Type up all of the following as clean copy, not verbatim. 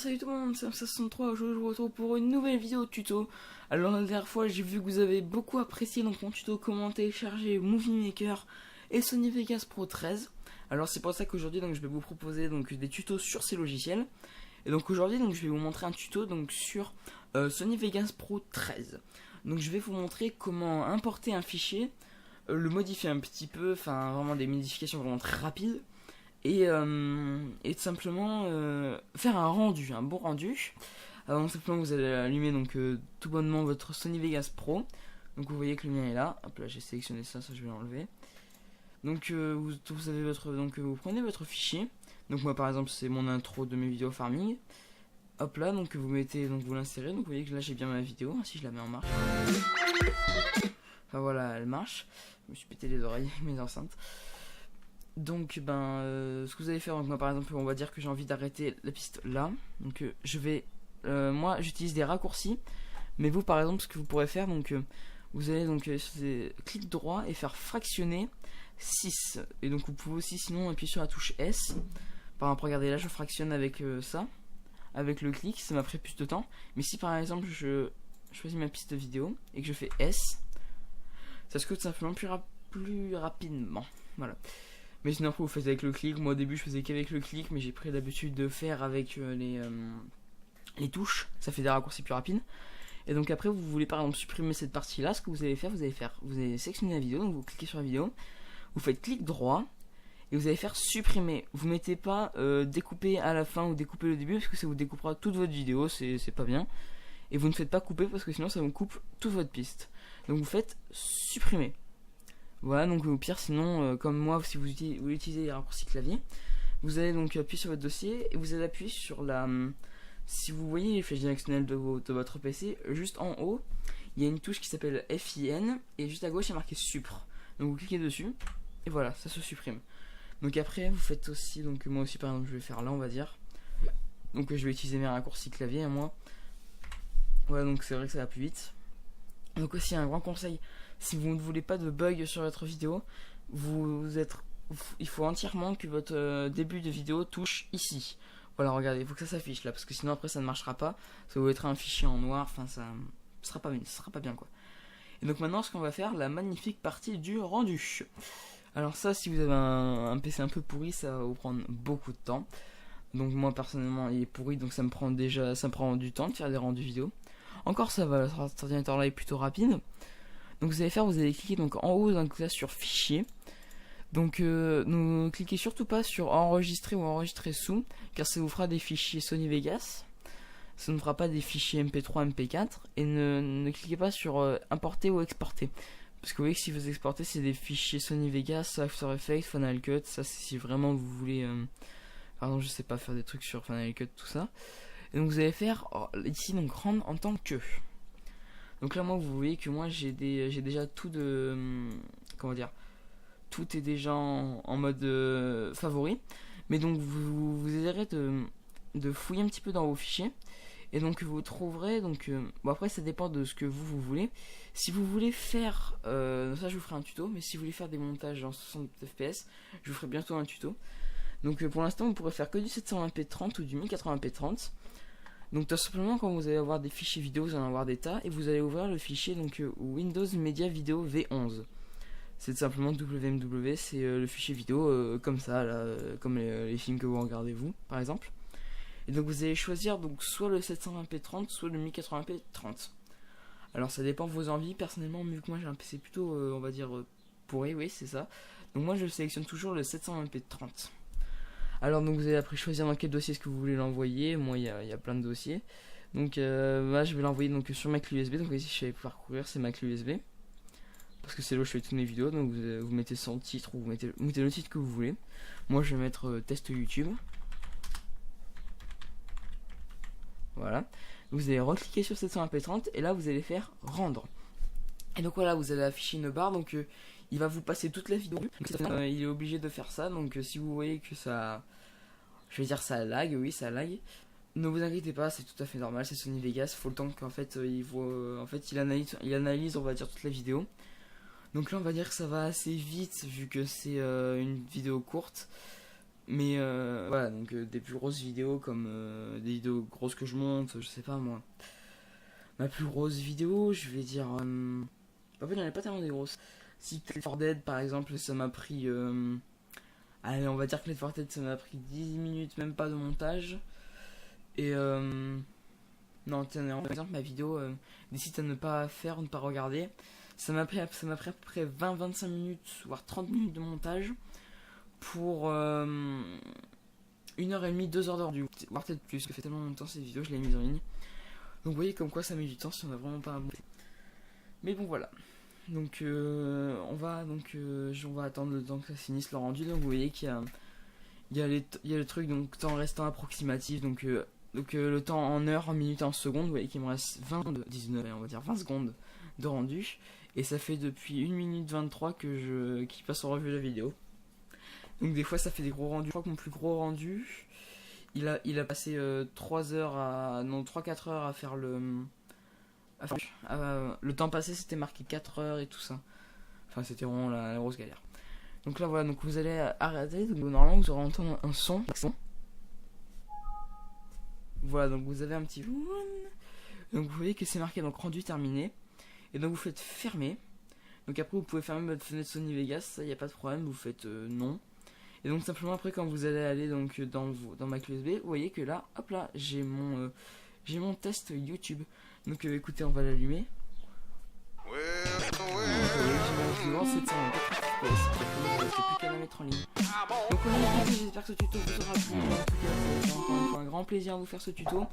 salut tout le monde, c'est M63, aujourd'hui je vous retrouve pour une nouvelle vidéo tuto. Alors la dernière fois j'ai vu que vous avez beaucoup apprécié donc mon tuto comment télécharger Movie Maker et Sony Vegas Pro 13. Alors c'est pour ça qu'aujourd'hui donc je vais vous proposer donc des tutos sur ces logiciels. Et donc aujourd'hui donc je vais vous montrer un tuto donc sur Sony Vegas Pro 13. Donc je vais vous montrer comment importer un fichier, le modifier un petit peu, enfin vraiment des modifications vraiment très rapides. Et tout simplement faire un rendu, un bon rendu. Donc simplement vous allez allumer donc tout bonnement votre Sony Vegas Pro. Donc vous voyez que le mien est là. Hop là, j'ai sélectionné ça, je vais l'enlever. Donc vous avez votre, donc vous prenez votre fichier. Donc moi par exemple c'est mon intro de mes vidéos farming. Hop là, donc vous mettez, donc vous l'insérez. Donc vous voyez que là j'ai bien ma vidéo. Si je la mets en marche. Enfin voilà, elle marche. Je me suis pété les oreilles avec mes enceintes. Donc ce que vous allez faire, donc moi par exemple on va dire que j'ai envie d'arrêter la piste là. Donc je vais moi j'utilise des raccourcis. Mais vous par exemple ce que vous pourrez faire, donc vous allez donc clic droit et faire fractionner 6. Et donc vous pouvez aussi sinon appuyer sur la touche S. Par exemple regardez là je fractionne avec ça. Avec le clic, ça m'a pris plus de temps. Mais si par exemple je choisis ma piste vidéo et que je fais S, ça se coûte simplement plus rapidement. Voilà. Mais sinon après vous faites avec le clic. Moi au début je faisais qu'avec le clic, mais j'ai pris l'habitude de faire avec les touches. Ça fait des raccourcis plus rapides. Et donc après vous voulez par exemple supprimer cette partie là. Ce que vous allez faire, vous allez sélectionner la vidéo. Donc vous cliquez sur la vidéo, vous faites clic droit et vous allez faire supprimer. Vous mettez pas découper à la fin ou découper le début, parce que ça vous découpera toute votre vidéo, c'est pas bien. Et vous ne faites pas couper parce que sinon ça vous coupe toute votre piste. Donc vous faites supprimer. Voilà, donc au pire sinon comme moi, si vous utilisez les raccourcis clavier, vous allez donc appuyer sur votre dossier et vous allez appuyer sur la si vous voyez les flèches directionnelles de votre PC, juste en haut il y a une touche qui s'appelle FIN et juste à gauche il y a marqué Supr. Donc vous cliquez dessus et voilà, ça se supprime. Donc après vous faites aussi, donc moi aussi par exemple je vais faire là on va dire. Donc je vais utiliser mes raccourcis clavier à moi. Voilà, donc c'est vrai que ça va plus vite. Donc aussi un grand conseil, si vous ne voulez pas de bug sur votre vidéo, il faut entièrement que votre début de vidéo touche ici. Voilà, regardez, il faut que ça s'affiche là, parce que sinon après ça ne marchera pas. Ça va être un fichier en noir, enfin ça sera pas bien quoi. Et donc maintenant ce qu'on va faire, la magnifique partie du rendu. Alors ça, si vous avez un PC un peu pourri, ça va vous prendre beaucoup de temps. Donc moi personnellement il est pourri, donc ça me prend du temps de faire des rendus vidéo. Encore ça va, cet ordinateur là est plutôt rapide. Donc vous allez cliquer donc en haut d'un classe sur fichier. Donc ne cliquez surtout pas sur enregistrer ou enregistrer sous, car ça vous fera des fichiers Sony Vegas. Ça ne fera pas des fichiers MP3, MP4. Et ne cliquez pas sur importer ou exporter. Parce que vous voyez que si vous exportez c'est des fichiers Sony Vegas, After Effects, Final Cut. Ça c'est si vraiment vous voulez pardon je sais pas, faire des trucs sur Final Cut, tout ça. Et donc vous allez faire ici donc rendre en tant que. Donc là moi vous voyez que moi j'ai déjà tout de comment dire, tout est déjà en mode favori. Mais donc vous essayerez de fouiller un petit peu dans vos fichiers. Et donc vous trouverez donc bon après ça dépend de ce que vous voulez. Si vous voulez faire ça je vous ferai un tuto, mais si vous voulez faire des montages en 60 fps, je vous ferai bientôt un tuto. Donc pour l'instant vous pourrez faire que du 720p30 ou du 1080p30. Donc tout simplement quand vous allez avoir des fichiers vidéo, vous allez en avoir des tas et vous allez ouvrir le fichier donc Windows Media Video V11. C'est tout simplement WMW, c'est le fichier vidéo comme ça là, comme les films que vous regardez vous par exemple. Et donc vous allez choisir donc soit le 720p30 soit le 1080p30. Alors ça dépend de vos envies. Personnellement vu que moi j'ai un PC plutôt on va dire pourri, oui c'est ça. Donc moi je sélectionne toujours le 720p30. Alors donc vous allez après choisir dans quel dossier est-ce que vous voulez l'envoyer. Moi il y a plein de dossiers. Donc là je vais l'envoyer donc sur ma clé USB. Donc ici je vais parcourir, c'est ma clé USB. Parce que c'est là où je fais toutes mes vidéos. Donc vous mettez son titre ou vous mettez le titre que vous voulez. Moi je vais mettre test YouTube. Voilà. Vous allez recliquer sur 720p30 et là vous allez faire rendre. Et donc voilà, vous allez afficher une barre. Donc il va vous passer toute la vidéo. Il est obligé de faire ça. Donc si vous voyez que ça, je vais dire ça lag, oui ça lag. Ne vous inquiétez pas, c'est tout à fait normal. C'est Sony Vegas. Faut le temps qu'en fait il analyse on va dire toute la vidéo. Donc là on va dire que ça va assez vite vu que c'est une vidéo courte. Mais voilà, donc des plus grosses vidéos comme des vidéos grosses que je monte, je sais pas moi. Ma plus grosse vidéo, je vais dire. En fait, j'en ai pas tellement des grosses. Si Left 4 Dead par exemple, ça m'a pris. Allez, on va dire que Left 4 Dead ça m'a pris 10 minutes, même pas de montage. Et non, tiens, par exemple, ma vidéo, des sites à ne pas faire, ne pas regarder, ça m'a pris à peu près 20-25 minutes, voire 30 minutes de montage pour 1h30, 2h de rendu, voire peut-être plus, parce que ça fait tellement longtemps cette vidéo, je l'ai mise en ligne. Donc vous voyez comme quoi ça met du temps si on a vraiment pas à monter. Mais bon voilà. Donc on va attendre le temps que ça finisse le rendu. Donc vous voyez qu'il y a le truc, donc temps restant approximatif, donc le temps en heures, en minutes, en secondes. Vous voyez qu'il me reste 19, on va dire 20 secondes de rendu. Et ça fait depuis 1 minute 23 qui passe en revue la vidéo. Donc des fois ça fait des gros rendus. Je crois que mon plus gros rendu, il a passé 3-4 heures à faire le temps passé, c'était marqué 4 heures et tout ça. Enfin, c'était vraiment la grosse galère. Donc là, voilà, donc vous allez arrêter. Donc normalement, vous aurez entendu un son. Voilà, donc vous avez un petit. Donc vous voyez que c'est marqué donc rendu terminé. Et donc vous faites fermer. Donc après, vous pouvez fermer votre fenêtre Sony Vegas, ça, il n'y a pas de problème. Vous faites non. Et donc simplement après, quand vous allez aller donc dans ma clé USB, vous voyez que là, hop là, j'ai mon test YouTube. Donc écoutez, on va l'allumer. Plus qu'à la mettre en ligne. Donc j'espère que ce tuto vous aura plu. En tout cas, c'est encore une fois un grand plaisir de vous faire ce tuto.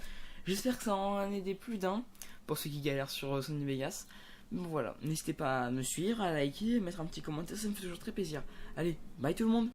J'espère que ça en aidé plus d'un pour ceux qui galèrent sur Sony Vegas. Bon voilà, n'hésitez pas à me suivre, à liker, à mettre un petit commentaire, ça me fait toujours très plaisir. Allez, bye tout le monde.